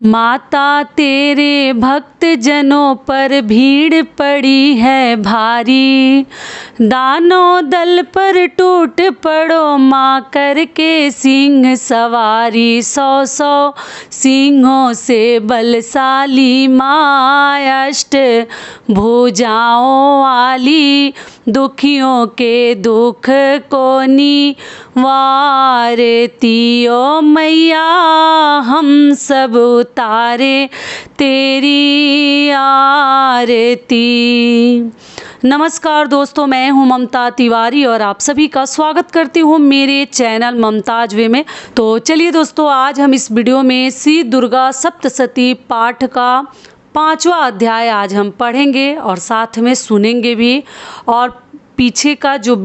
माता तेरे भक्त जनों पर भीड़ पड़ी है भारी, दानों दल पर टूट पड़ो माँ करके सिंह सवारी। 100 सिंहों से बलशाली माँ अष्ट भुजाओं वाली, दुखियों के दुख को निवारती। ओ मैया हम सब उतारे तेरी आरती। नमस्कार दोस्तों, मैं हूं ममता तिवारी और आप सभी का स्वागत करती हूं मेरे चैनल ममताज वे में। तो चलिए दोस्तों, आज हम इस वीडियो में श्री दुर्गा सप्तशती पाठ का 5वां अध्याय आज हम पढ़ेंगे और साथ में सुनेंगे भी। और पीछे का जो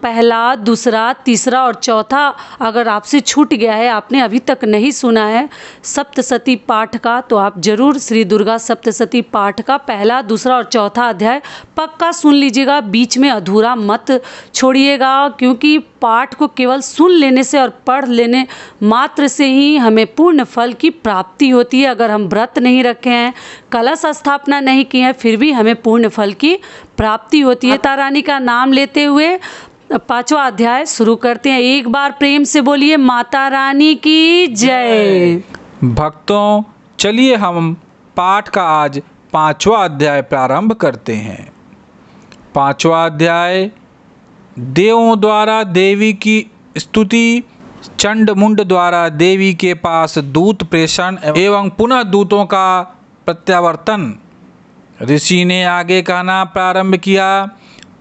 पहला, दूसरा, तीसरा और चौथा अगर आपसे छूट गया है, आपने अभी तक नहीं सुना है सप्तशती पाठ का, तो आप जरूर श्री दुर्गा सप्तशती पाठ का पहला, दूसरा और चौथा अध्याय पक्का सुन लीजिएगा। बीच में अधूरा मत छोड़िएगा, क्योंकि पाठ को केवल सुन लेने से और पढ़ लेने मात्र से ही हमें पूर्ण फल की प्राप्ति होती है। अगर हम व्रत नहीं रखे हैं, कलश स्थापना नहीं की है, फिर भी हमें पूर्ण फल की प्राप्ति होती है। माता रानी का नाम लेते हुए 5वां अध्याय शुरू करते हैं। एक बार प्रेम से बोलिए माता रानी की जय। भक्तों, चलिए हम पाठ का आज 5वां अध्याय प्रारंभ करते हैं। 5वां अध्याय देवों द्वारा देवी की स्तुति, चंड मुंड द्वारा देवी के पास दूत प्रेषण एवं पुनः दूतों का प्रत्यावर्तन। ऋषि ने आगे कहना प्रारंभ किया।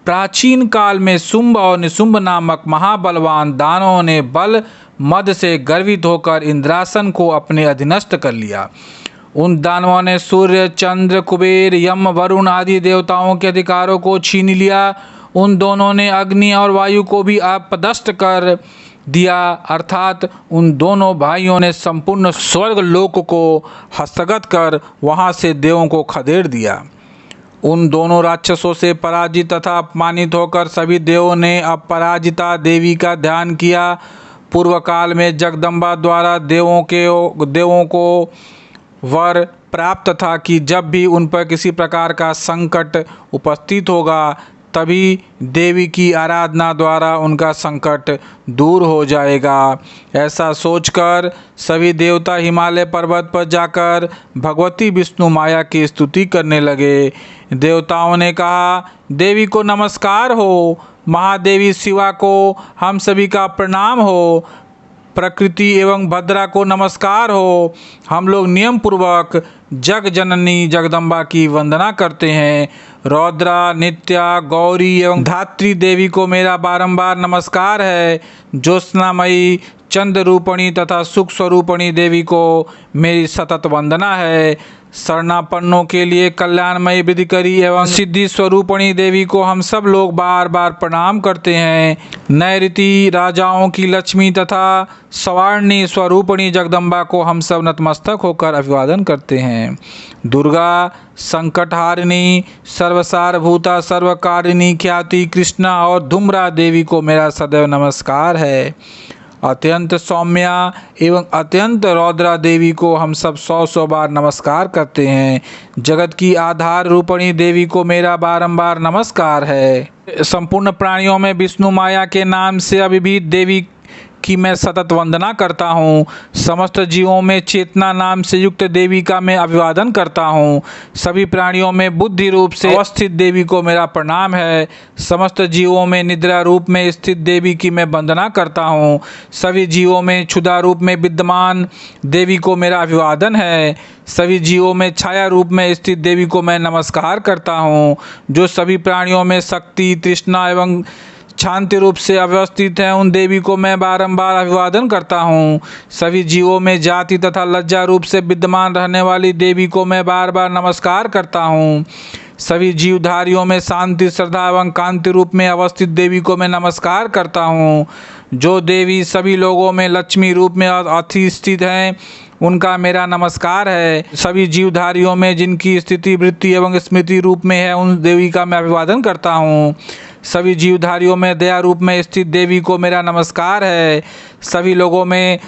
प्राचीन काल में शुंभ और निशुंभ नामक महाबलवान दानवों ने बल मद से गर्वित होकर इंद्रासन को अपने अधीनस्थ कर लिया। उन दानवों ने सूर्य, चंद्र, कुबेर, यम, वरुण आदि देवताओं के अधिकारों को छीन लिया। उन दोनों ने अग्नि और वायु को भी अपदस्थ कर दिया, अर्थात उन दोनों भाइयों ने संपूर्ण स्वर्ग लोक को हस्तगत कर वहां से देवों को खदेड़ दिया। उन दोनों राक्षसों से पराजित तथा अपमानित होकर सभी देवों ने अपराजिता देवी का ध्यान किया। पूर्व काल में जगदम्बा द्वारा देवों को वर प्राप्त था कि जब भी उन पर किसी प्रकार का संकट उपस्थित होगा, तभी देवी की आराधना द्वारा उनका संकट दूर हो जाएगा। ऐसा सोचकर सभी देवता हिमालय पर्वत पर जाकर भगवती विष्णु माया की स्तुति करने लगे। देवताओं ने कहा, देवी को नमस्कार हो, महादेवी शिवा को हम सभी का प्रणाम हो, प्रकृति एवं भद्रा को नमस्कार हो। हम लोग नियम पूर्वक जग जननी जगदम्बा की वंदना करते हैं। रौद्रा, नित्या, गौरी एवं धात्री देवी को मेरा बारंबार नमस्कार है। ज्योत्सनामयी, चंद्र रूपणी तथा सुख स्वरूपणी देवी को मेरी सतत वंदना है। शरणापन्नों के लिए कल्याणमयी विधिकरी एवं सिद्धि स्वरूपणी देवी को हम सब लोग बार बार प्रणाम करते हैं। नैऋति राजाओं की लक्ष्मी तथा सवार्णी स्वरूपणी जगदम्बा को हम सब नतमस्तक होकर अभिवादन करते हैं। दुर्गा, संकटहारिणी, सर्वसारभूता, सर्वकारिणी ख्याति कृष्णा और धूम्रा देवी को मेरा सदैव नमस्कार है। अत्यंत सौम्या एवं अत्यंत रौद्रा देवी को हम सब 100 बार नमस्कार करते हैं। जगत की आधार रूपणी देवी को मेरा बारंबार नमस्कार है। संपूर्ण प्राणियों में विष्णु माया के नाम से अभिभूत देवी की मैं सतत वंदना करता हूँ। समस्त जीवों में चेतना नाम से युक्त देवी का मैं अभिवादन करता हूँ। सभी प्राणियों में बुद्धि रूप से अवस्थित देवी को मेरा प्रणाम है। समस्त जीवों में निद्रा रूप में स्थित देवी की मैं वंदना करता हूँ। सभी जीवों में क्षुधा रूप में विद्यमान देवी को मेरा अभिवादन है। सभी जीवों में छाया रूप में स्थित देवी को मैं नमस्कार करता हूँ। जो सभी प्राणियों में शक्ति, तृष्णा एवं शांति रूप से अवस्थित है, उन देवी को मैं बारंबार अभिवादन करता हूँ। सभी जीवों में जाति तथा लज्जा रूप से विद्यमान रहने वाली देवी को मैं बार बार नमस्कार करता हूँ। सभी जीवधारियों में शांति, श्रद्धा एवं कांति रूप में अवस्थित देवी को मैं नमस्कार करता हूँ। जो देवी सभी लोगों में लक्ष्मी रूप में अधिष्ठित हैं, उनका मेरा नमस्कार है। सभी जीवधारियों में जिनकी स्थिति, वृत्ति एवं स्मृति रूप में है, उन देवी का मैं अभिवादन करता हूँ। सभी जीवधारियों में दया रूप में स्थित देवी को मेरा नमस्कार है। सभी लोगों में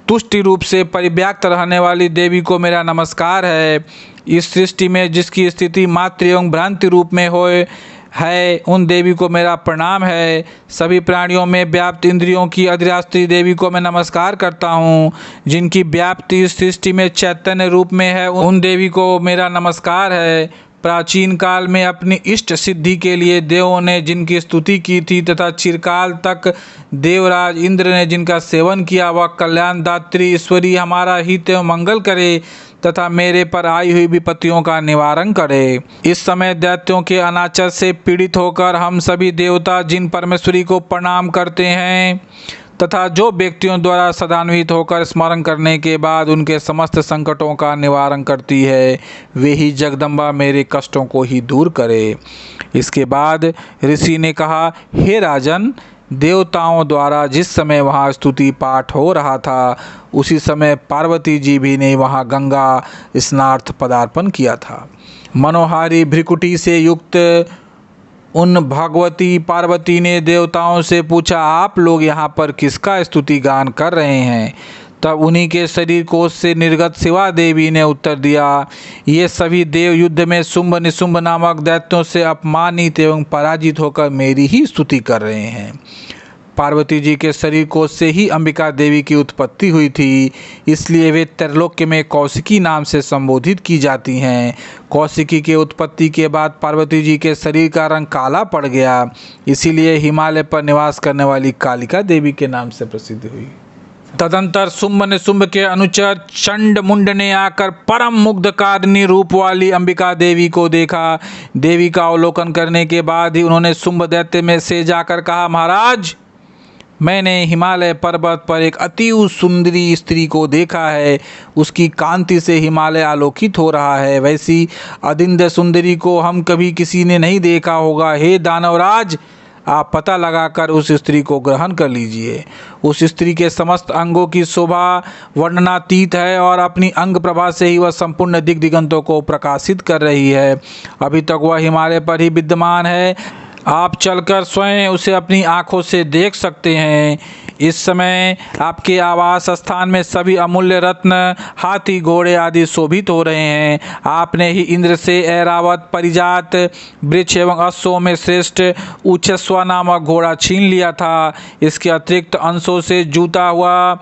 तुष्टि रूप से परिव्याप्त रहने वाली देवी को मेरा नमस्कार है। इस सृष्टि में जिसकी स्थिति मात्र एवं भ्रांति रूप में होए है, उन देवी को मेरा प्रणाम है। सभी प्राणियों में व्याप्त इंद्रियों की अधिष्ठात्री देवी को मैं नमस्कार करता हूँ। जिनकी व्याप्ति इस सृष्टि में चैतन्य रूप में है, उन देवी को मेरा नमस्कार है। प्राचीन काल में अपनी इष्ट सिद्धि के लिए देवों ने जिनकी स्तुति की थी तथा चिरकाल तक देवराज इंद्र ने जिनका सेवन किया, वह कल्याणदात्री ईश्वरी हमारा हित एवं मंगल करे तथा मेरे पर आई हुई विपत्तियों का निवारण करे। इस समय दैत्यों के अनाचार से पीड़ित होकर हम सभी देवता जिन परमेश्वरी को प्रणाम करते हैं तथा जो व्यक्तियों द्वारा सदान्वित होकर स्मरण करने के बाद उनके समस्त संकटों का निवारण करती है, वे ही जगदम्बा मेरे कष्टों को ही दूर करे। इसके बाद ऋषि ने कहा, हे राजन, देवताओं द्वारा जिस समय वहाँ स्तुति पाठ हो रहा था, उसी समय पार्वती जी भी ने वहाँ गंगा स्नार्थ पदार्पण किया था। मनोहारी भ्रिकुटी से युक्त उन भगवती पार्वती ने देवताओं से पूछा, आप लोग यहाँ पर किसका स्तुति गान कर रहे हैं? तब उन्हीं के शरीर कोश से निर्गत शिवा देवी ने उत्तर दिया, ये सभी देव युद्ध में शुंभ निशुंभ नामक दैत्यों से अपमानित एवं पराजित होकर मेरी ही स्तुति कर रहे हैं। पार्वती जी के शरीर कोश से ही अंबिका देवी की उत्पत्ति हुई थी, इसलिए वे त्रैलोक्य में कौशिकी नाम से संबोधित की जाती हैं। कौशिकी के उत्पत्ति के बाद पार्वती जी के शरीर का रंग काला पड़ गया, इसीलिए हिमालय पर निवास करने वाली कालिका देवी के नाम से प्रसिद्ध हुई। तदंतर शुंभ निशुंभ के अनुचर चंड मुंड ने आकर परम मुग्धकारिणी रूप वाली अंबिका देवी को देखा। देवी का अवलोकन करने के बाद ही उन्होंने शुंभ दैत्य में से जाकर कहा, महाराज, मैंने हिमालय पर्वत पर एक अति सुंदरी स्त्री को देखा है। उसकी कांति से हिमालय आलोकित हो रहा है। वैसी अदिंद सुंदरी को हम कभी किसी ने नहीं देखा होगा। हे दानवराज, आप पता लगाकर उस स्त्री को ग्रहण कर लीजिए। उस स्त्री के समस्त अंगों की शोभा वर्णनातीत है और अपनी अंग प्रभा से ही वह संपूर्ण दिग दिगंतों को प्रकाशित कर रही है। अभी तक वह हिमालय पर ही विद्यमान है। आप चलकर स्वयं उसे अपनी आंखों से देख सकते हैं। इस समय आपके आवास स्थान में सभी अमूल्य रत्न, हाथी, घोड़े आदि शोभित हो रहे हैं। आपने ही इंद्र से ऐरावत परिजात वृक्ष एवं अश्वों में श्रेष्ठ उच्छस्वा नामक घोड़ा छीन लिया था। इसके अतिरिक्त अंशों से जूता हुआ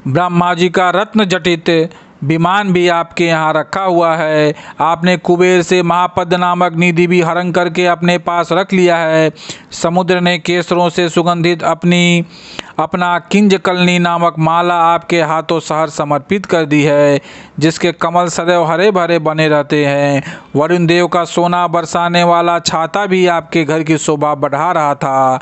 ब्रह्मा जी का रत्न जटित विमान भी आपके यहाँ रखा हुआ है। आपने कुबेर से महापद नामक निधि भी हरण करके अपने पास रख लिया है। समुद्र ने केसरों से सुगंधित अपना किंजकलनी नामक माला आपके हाथों सहर समर्पित कर दी है, जिसके कमल सदैव हरे भरे बने रहते हैं। वरुण देव का सोना बरसाने वाला छाता भी आपके घर की शोभा बढ़ा रहा था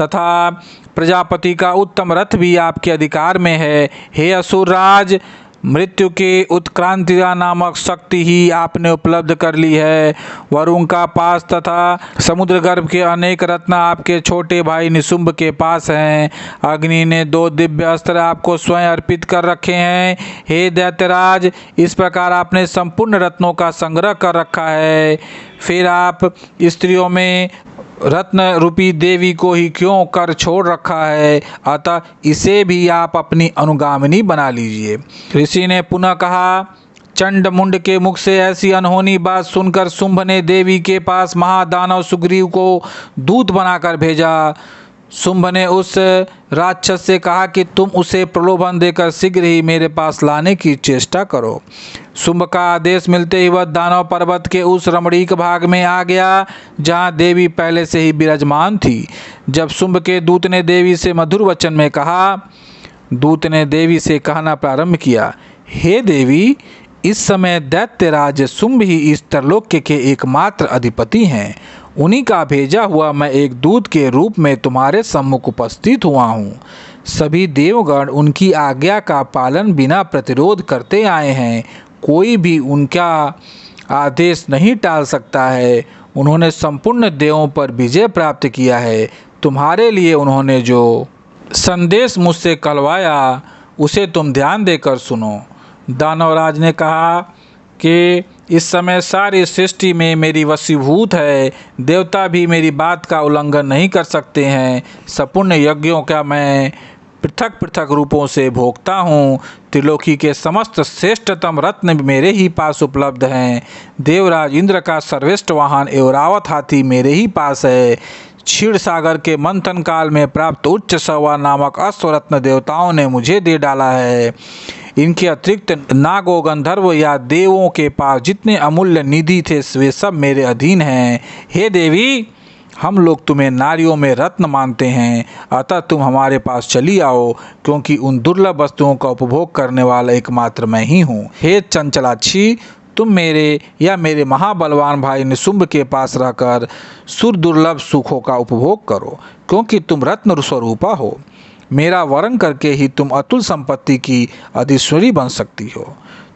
तथा प्रजापति का उत्तम रथ भी आपके अधिकार में है। हे असुरराज, मृत्यु के उत्क्रांतिया नामक शक्ति ही आपने उपलब्ध कर ली है। वरुण का पास तथा समुद्र गर्भ के अनेक रत्न आपके छोटे भाई निशुंभ के पास हैं। अग्नि ने 2 दिव्य अस्त्र आपको स्वयं अर्पित कर रखे हैं। हे दैत्यराज, इस प्रकार आपने संपूर्ण रत्नों का संग्रह कर रखा है। फिर आप स्त्रियों में रत्न रूपी देवी को ही क्यों कर छोड़ रखा है? अतः इसे भी आप अपनी अनुगामिनी बना लीजिए। ऋषि ने पुनः कहा, चंड मुंड के मुख से ऐसी अनहोनी बात सुनकर शुंभ ने देवी के पास महादानव सुग्रीव को दूत बनाकर भेजा। शुंभ ने उस राक्षस से कहा कि तुम उसे प्रलोभन देकर शीघ्र ही मेरे पास लाने की चेष्टा करो। शुंभ का आदेश मिलते ही वह दानव पर्वत के उस रमणीक भाग में आ गया जहाँ देवी पहले से ही विराजमान थी। जब शुंभ के दूत ने देवी से मधुर वचन में कहा, दूत ने देवी से कहना प्रारंभ किया, हे देवी, इस समय दैत्यराज शुंभ ही इस त्रैलोक्य के एकमात्र अधिपति हैं। उन्हीं का भेजा हुआ मैं एक दूत के रूप में तुम्हारे सम्मुख उपस्थित हुआ हूँ। सभी देवगण उनकी आज्ञा का पालन बिना प्रतिरोध करते आए हैं। कोई भी उनका आदेश नहीं टाल सकता है। उन्होंने संपूर्ण देवों पर विजय प्राप्त किया है। तुम्हारे लिए उन्होंने जो संदेश मुझसे कहलवाया, उसे तुम ध्यान देकर सुनो। दानवराज ने कहा कि इस समय सारी सृष्टि में मेरी वशीभूत है। देवता भी मेरी बात का उल्लंघन नहीं कर सकते हैं। संपूर्ण यज्ञों का मैं पृथक पृथक रूपों से भोगता हूँ। त्रिलोकी के समस्त श्रेष्ठतम रत्न मेरे ही पास उपलब्ध हैं। देवराज इंद्र का सर्वश्रेष्ठ वाहन एवरावत हाथी मेरे ही पास है। क्षीर सागर के मंथन काल में प्राप्त उच्च सवा नामक अश्वरत्न देवताओं ने मुझे दे डाला है। इनके अतिरिक्त नागो गंधर्व या देवों के पास जितने अमूल्य निधि थे वे सब मेरे अधीन हैं। हे देवी, हम लोग तुम्हें नारियों में रत्न मानते हैं, अतः तुम हमारे पास चली आओ, क्योंकि उन दुर्लभ वस्तुओं का उपभोग करने वाला एकमात्र मैं ही हूँ। हे चंचलाक्षी, तुम मेरे या मेरे महाबलवान भाई निशुंभ के पास रहकर सुर दुर्लभ सुखों का उपभोग करो, क्योंकि तुम रत्न स्वरूपा हो। मेरा वरण करके ही तुम अतुल संपत्ति की अधीश्वरी बन सकती हो।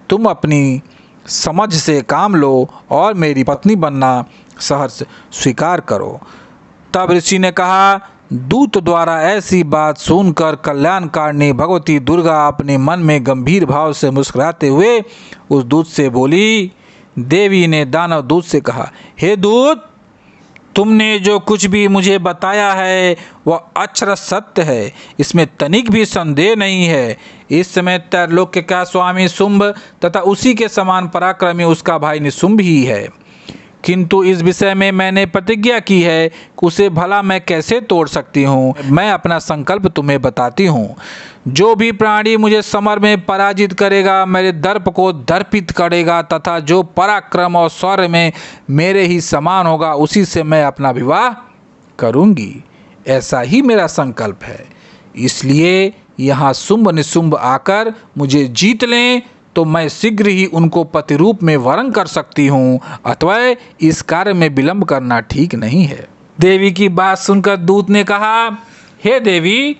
तुम अपनी समझ से काम लो और मेरी पत्नी बनना सहर्ष स्वीकार करो। तब ऋषि ने कहा, दूत द्वारा ऐसी बात सुनकर कल्याणकारिणी भगवती दुर्गा अपने मन में गंभीर भाव से मुस्कुराते हुए उस दूत से बोली। देवी ने दानव दूत से कहा, हे दूत, तुमने जो कुछ भी मुझे बताया है वह अक्षर सत्य है, इसमें तनिक भी संदेह नहीं है। इस समय त्रैलोक्य का स्वामी शुंभ तथा उसी के समान पराक्रमी उसका भाई निशुंभ ही है, किंतु इस विषय में मैंने प्रतिज्ञा की है कि उसे भला मैं कैसे तोड़ सकती हूँ। मैं अपना संकल्प तुम्हें बताती हूँ। जो भी प्राणी मुझे समर में पराजित करेगा, मेरे दर्प को दर्पित करेगा तथा जो पराक्रम और शौर्य में मेरे ही समान होगा, उसी से मैं अपना विवाह करूँगी। ऐसा ही मेरा संकल्प है। इसलिए यहाँ शुंभ निशुंभ आकर मुझे जीत लें तो मैं शीघ्र ही उनको पति रूप में वरण कर सकती हूँ, अथवा इस कार्य में विलंब करना ठीक नहीं है। देवी की बात सुनकर दूत ने कहा, हे देवी,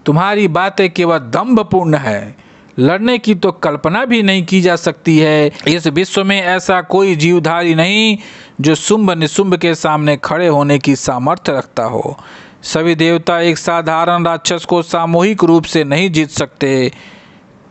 तुम्हारी बातें केवल दंभपूर्ण है, लड़ने की तो कल्पना भी नहीं की जा सकती है। इस विश्व में ऐसा कोई जीवधारी नहीं जो शुंभ निशुंभ के सामने खड़े होने की सामर्थ्य रखता हो। सभी देवता एक साधारण राक्षस को सामूहिक रूप से नहीं जीत सकते,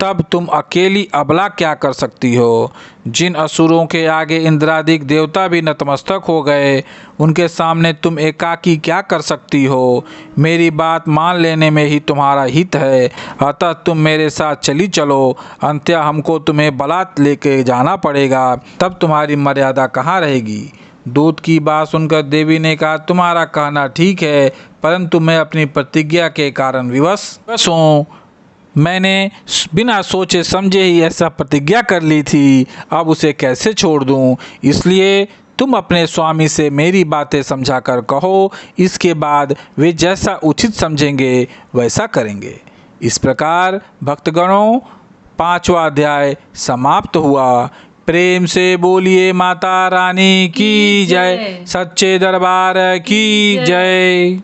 तब तुम अकेली अबला क्या कर सकती हो। जिन असुरों के आगे इंद्रादिक देवता भी नतमस्तक हो गए, उनके सामने तुम एकाकी क्या कर सकती हो। मेरी बात मान लेने में ही तुम्हारा हित है, अतः तुम मेरे साथ चली चलो, अंत्य हमको तुम्हें बलात् लेके जाना पड़ेगा, तब तुम्हारी मर्यादा कहाँ रहेगी। दूत की बात सुनकर देवी ने कहा, तुम्हारा कहना ठीक है, परंतु मैं अपनी प्रतिज्ञा के कारण विवश हूँ। मैंने बिना सोचे समझे ही ऐसा प्रतिज्ञा कर ली थी, अब उसे कैसे छोड़ दूं। इसलिए तुम अपने स्वामी से मेरी बातें समझाकर कहो, इसके बाद वे जैसा उचित समझेंगे वैसा करेंगे। इस प्रकार भक्तगणों 5वां अध्याय समाप्त हुआ। प्रेम से बोलिए माता रानी की जय, सच्चे दरबार की जय।